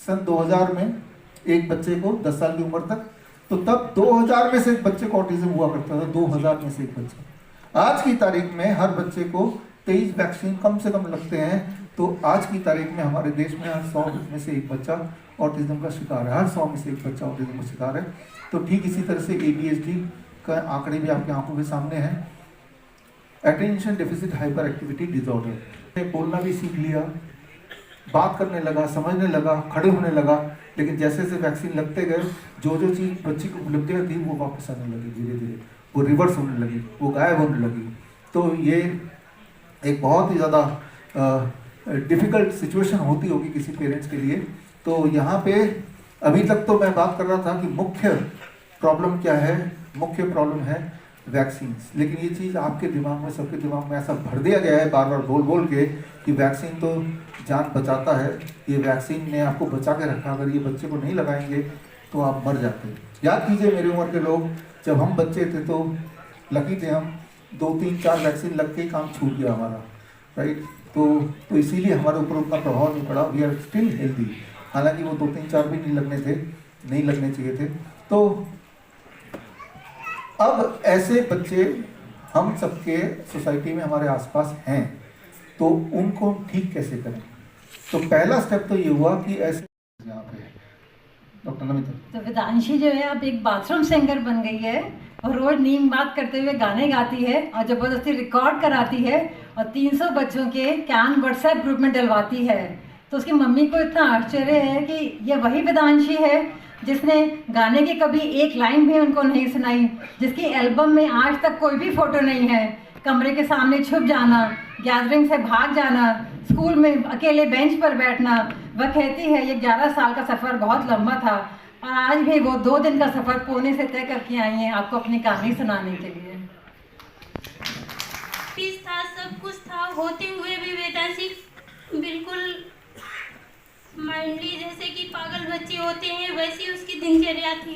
सन 2000 में एक बच्चे को 10 साल की उम्र तक, तो तब 2000 में से एक बच्चे को ऑटिज्म हुआ करता था, 2000 में से एक बच्चा। आज की तारीख में हर बच्चे को 23 वैक्सीन कम से कम लगते हैं। तो आज की तारीख में हमारे देश में हर 100 में से एक बच्चा ऑटिज्म का शिकार है, हर 100 में से एक बच्चा ऑटिज्म का शिकार है। तो ठीक इसी तरह से ADHD का आंकड़े भी आपकी आंखों के सामने हैं। Attention deficit hyper activity disorder, बोलना भी सीख लिया, बात करने लगा, समझने लगा, खड़े होने लगा, लेकिन जैसे जैसे वैक्सीन लगते गए जो जो चीज़ बच्ची को उपलब्धियाँ थी वो वापस आने लगी, धीरे धीरे वो रिवर्स होने लगी, वो गायब होने लगी। तो ये एक बहुत ही ज़्यादा डिफ़िकल्ट सिचुएशन होती होगी किसी पेरेंट्स के लिए। तो यहाँ पे अभी तक तो मैं बात कर रहा था कि मुख्य प्रॉब्लम क्या है, मुख्य प्रॉब्लम है वैक्सीन। लेकिन ये चीज़ आपके दिमाग में, सबके दिमाग में ऐसा भर दिया गया है बार बार बोल बोल के कि वैक्सीन तो जान बचाता है, ये वैक्सीन ने आपको बचा के रखा, अगर ये बच्चे को नहीं लगाएंगे तो आप मर जाते हैं। याद कीजिए मेरी उम्र के लोग, जब हम बच्चे थे तो लकी थे हम, 2 3 4 वैक्सीन लग के ही काम छूट गया हमारा, राइट। तो इसीलिए हमारे ऊपर उतना प्रभाव नहीं पड़ा, वी आर स्टिल हेल्दी। हालांकि वो 2 3 4 भी नहीं लगने चाहिए थे। तो अब ऐसे बच्चे हम सबके सोसाइटी में हमारे आसपास हैं, तो उनको ठीक कैसे करें। तो पहला स्टेप तो ये हुआ कि ऐसे यहाँ पे डॉक्टर नमिता, तो वेदांशी जो है अब एक बाथरूम सिंगर बन गई है और रोज नीम बात करते हुए गाने गाती है और जबरदस्ती रिकॉर्ड कराती है और 300 बच्चों के कैन व्हाट्सएप ग्रुप में डलवाती है। तो उसकी मम्मी को इतना आश्चर्य है कि ये वही वेदांशी है जिसने गाने की कभी एक लाइन भी उनको नहीं सुनाई, जिसकी एल्बम में आज तक कोई भी फोटो नहीं है, कमरे के सामने छुप जाना, गैदरिंग से भाग जाना, स्कूल में अकेले बेंच पर बैठना। वह कहती है ये 11 साल का सफ़र बहुत लंबा था और आज भी वो 2 दिन का सफ़र पुणे से तय करके आई हैं आपको अपनी कहानी सुनाने के लिए। पीस था, सब कुछ था, होते हुए भी वेदांशी बिल्कुल माइंडली, जैसे कि पागल बच्चे होते हैं वैसी उसकी दिनचर्या थी।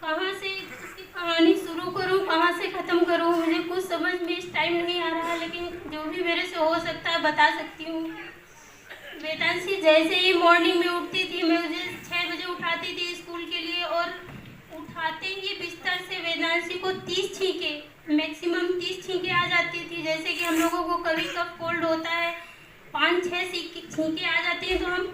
कहाँ से उसकी कहानी शुरू करूँ, कहाँ से ख़त्म करूँ, मुझे कुछ समझ में इस टाइम नहीं आ रहा, लेकिन जो भी मेरे से हो सकता है बता सकती हूँ। वेदांशी जैसे ही मॉर्निंग में उठती थी, मैं मुझे 6 बजे उठाती थी स्कूल के लिए, और उठाते ही बिस्तर से वेदांशी को 30 छींके, मैक्सिमम 30 छींके आ जाती थी। जैसे कि हम लोगों को कभी कफ कोल्ड होता है, 5-6 छींके आ जाती हैं, तो हम